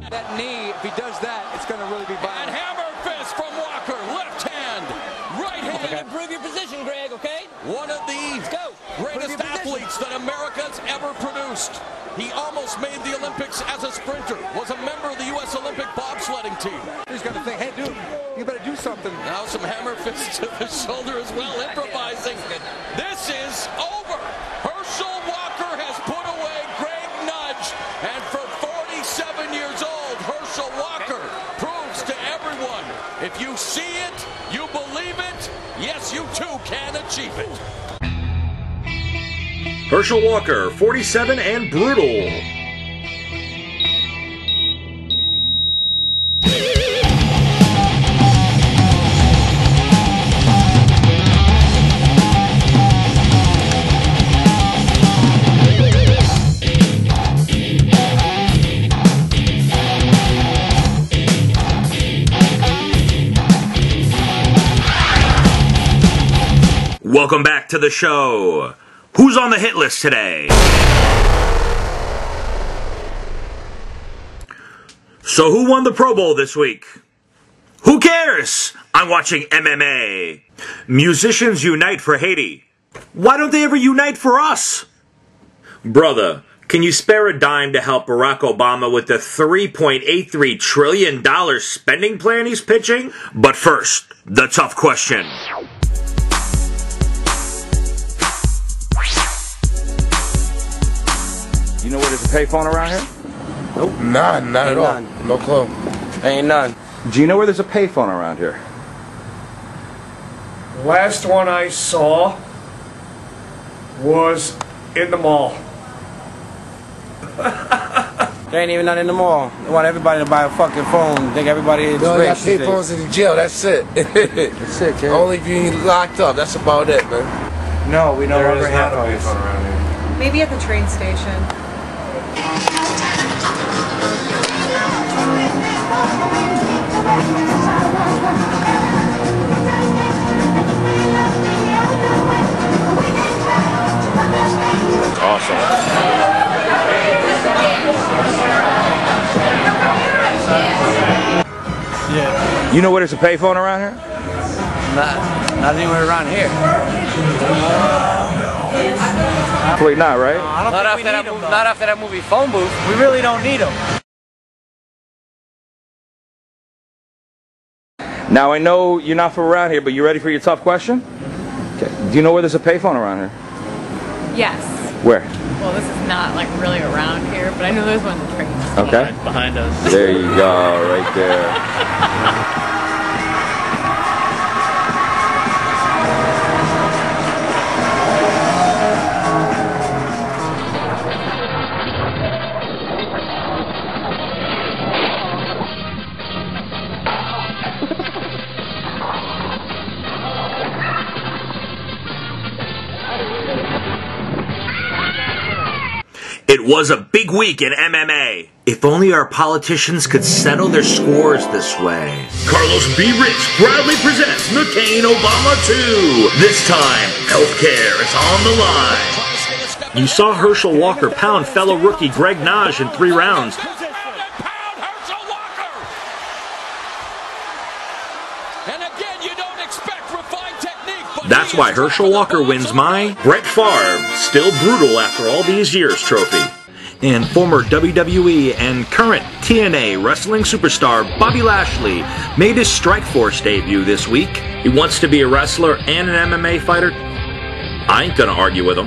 That knee, if he does that, it's going to really be violent. And hammer fist from Walker. Left hand, right hand. You improve your position, Greg, okay? One of the greatest athletes that America's ever produced. He almost made the Olympics as a sprinter. Was a member of the U.S. Olympic bobsledding team. He's going to think, hey, dude, you better do something. Now some hammer fists to the shoulder as well, improvising. This is over. Herschel Walker has put away Greg Nudge. And for 47 years old, Herschel Walker proves to everyone, if you see it, you believe it, yes, you too can achieve it. Herschel Walker, 47 and brutal. Welcome back to the show. Who's on the hit list today? So who won the Pro Bowl this week? Who cares? I'm watching MMA. Musicians unite for Haiti. Why don't they ever unite for us? Brother, can you spare a dime to help Barack Obama with the $3.83 trillion spending plan he's pitching? But first, the tough question. You know where there's a payphone around here? Nope. Not at all. None. No clue. Ain't none. Do you know where there's a payphone around here? Last one I saw was in the mall. There ain't even none in the mall. They want everybody to buy a fucking phone. Think everybody is No, they got rich. payphones in the jail. That's it. That's it, kid. Only if you ain't locked up. That's about it, man. No, we no longer have a payphone around here. Maybe at the train station. Awesome. Yeah. You know where there's a payphone around here? Not anywhere around here. Probably not, right? Not after that movie Phone Booth. We really don't need them. Now I know you're not from around here, but you ready for your tough question? Okay. Do you know where there's a payphone around here? Yes. Where? Well, this is not like really around here, but I know there's one in the trains. Okay. Behind us. There you go, right there. It was a big week in MMA. If only our politicians could settle their scores this way. Carlos B. Rich proudly presents McCain-Obama 2. This time, healthcare is on the line. You saw Herschel Walker pound fellow rookie Greg Nudge in 3 rounds. That's why Herschel Walker wins my Brett Favre, still brutal after all these years trophy. And former WWE and current TNA wrestling superstar Bobby Lashley made his Strikeforce debut this week. He wants to be a wrestler and an MMA fighter. I ain't gonna argue with him.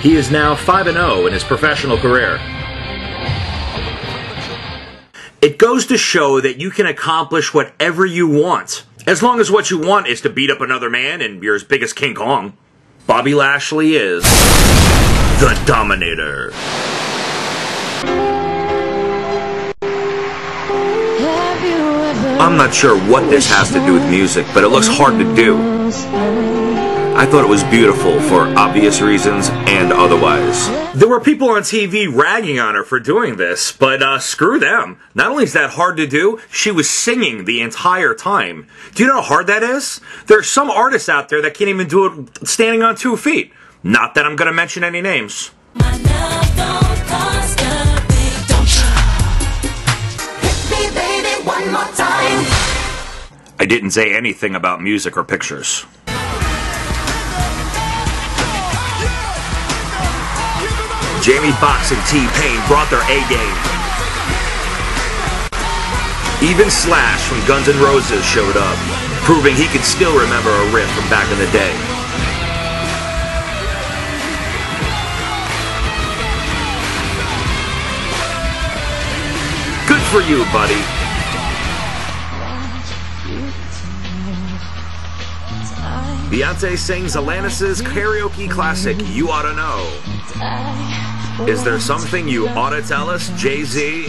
He is now 5-0 in his professional career. It goes to show that you can accomplish whatever you want, as long as what you want is to beat up another man and you're as big as King Kong. Bobby Lashley is the Dominator. I'm not sure what this has to do with music, but it looks hard to do. I thought it was beautiful for obvious reasons and otherwise. There were people on TV ragging on her for doing this, but screw them. Not only is that hard to do, she was singing the entire time. Do you know how hard that is? There are some artists out there that can't even do it standing on 2 feet. Not that I'm going to mention any names. My love don't cost a thing. Don't hit me, baby, one more time. I didn't say anything about music or pictures. Jamie Foxx and T-Pain brought their A-game. Even Slash from Guns N' Roses showed up, proving he could still remember a riff from back in the day. Good for you, buddy. Beyonce sings Alanis' karaoke classic, You Oughta Know. Is there something you ought to tell us, Jay-Z?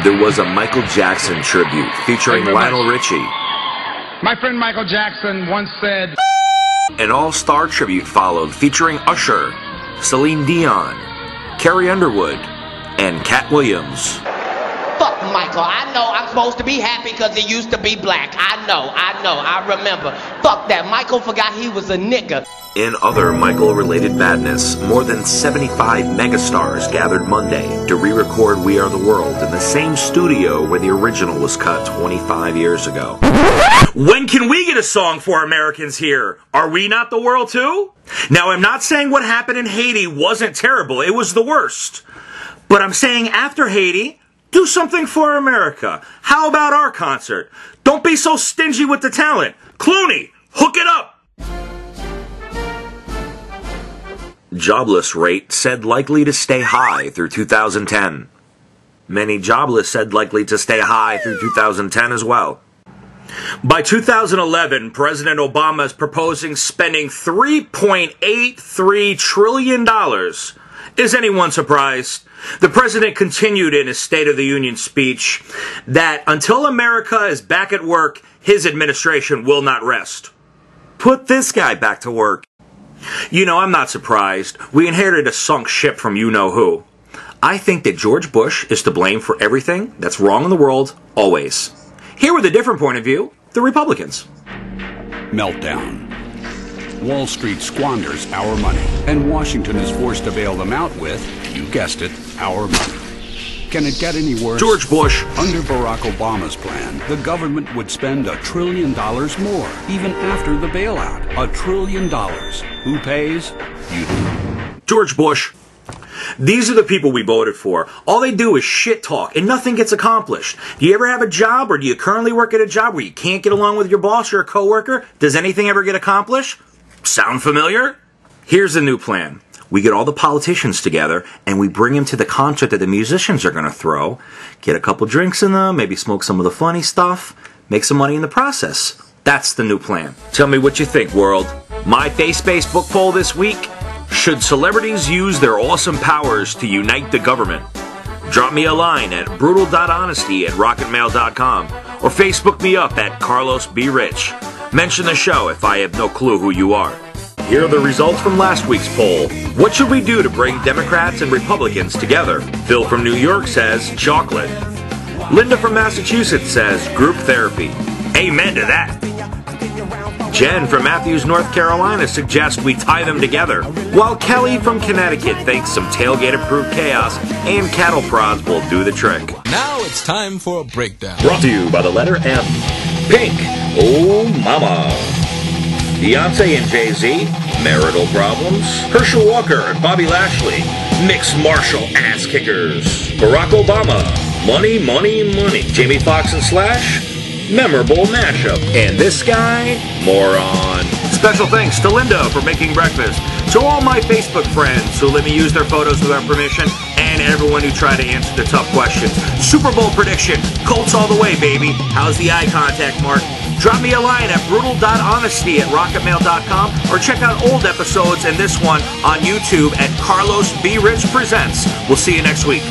There was a Michael Jackson tribute featuring Lionel Richie. My friend Michael Jackson once said, An all-star tribute followed featuring Usher, Celine Dion, Carrie Underwood, and Cat Williams. Fuck Michael. I know I'm supposed to be happy because he used to be black. I know, I remember. Fuck that. Michael forgot he was a nigga. In other Michael-related madness, more than 75 megastars gathered Monday to re-record We Are the World in the same studio where the original was cut 25 years ago. When can we get a song for Americans here? Are we not the world too? Now, I'm not saying what happened in Haiti wasn't terrible. It was the worst. But I'm saying after Haiti, do something for America. How about our concert? Don't be so stingy with the talent. Clooney, hook it up! Jobless rate said likely to stay high through 2010. Many jobless said likely to stay high through 2010 as well. By 2011, President Obama is proposing spending $3.83 trillion. Is anyone surprised? The president continued in his State of the Union speech that until America is back at work, his administration will not rest. Put this guy back to work. You know, I'm not surprised. We inherited a sunk ship from you-know-who. I think that George Bush is to blame for everything that's wrong in the world, always. Here with a different point of view, the Republicans. Meltdown. Wall Street squanders our money, and Washington is forced to bail them out with, you guessed it, our money. Can it get any worse? George Bush. Under Barack Obama's plan, the government would spend $1 trillion more, even after the bailout. $1 trillion. Who pays? You do. George Bush. These are the people we voted for. All they do is shit talk, and nothing gets accomplished. Do you ever have a job, or do you currently work at a job where you can't get along with your boss or a coworker? Does anything ever get accomplished? Sound familiar? Here's the new plan. We get all the politicians together, and we bring them to the concert that the musicians are going to throw, get a couple drinks in them, maybe smoke some of the funny stuff, make some money in the process. That's the new plan. Tell me what you think, world. My face-based book poll this week: should celebrities use their awesome powers to unite the government? Drop me a line at brutal.honesty@rocketmail.com or Facebook me up at Carlos B. Rich. Mention the show if I have no clue who you are. Here are the results from last week's poll. What should we do to bring Democrats and Republicans together? Phil from New York says chocolate. Linda from Massachusetts says group therapy. Amen to that. Jen from Matthews, North Carolina suggests we tie them together, while Kelly from Connecticut thinks some tailgate-approved chaos and cattle prods will do the trick. Now it's time for a breakdown. Brought to you by the letter M. Pink, oh mama. Beyonce and Jay-Z, marital problems. Herschel Walker and Bobby Lashley, mixed martial ass kickers. Barack Obama, money, money, money. Jamie Foxx and Slash, memorable mashup. And this guy, moron. Special thanks to Linda for making breakfast, to all my Facebook friends who let me use their photos without permission, and everyone who tried to answer the tough questions. Super Bowl prediction, Colts all the way, baby. How's the eye contact, Mark? Drop me a line at brutal.honesty@rocketmail.com or check out old episodes and this one on YouTube at Carlos B. Rich Presents. We'll see you next week.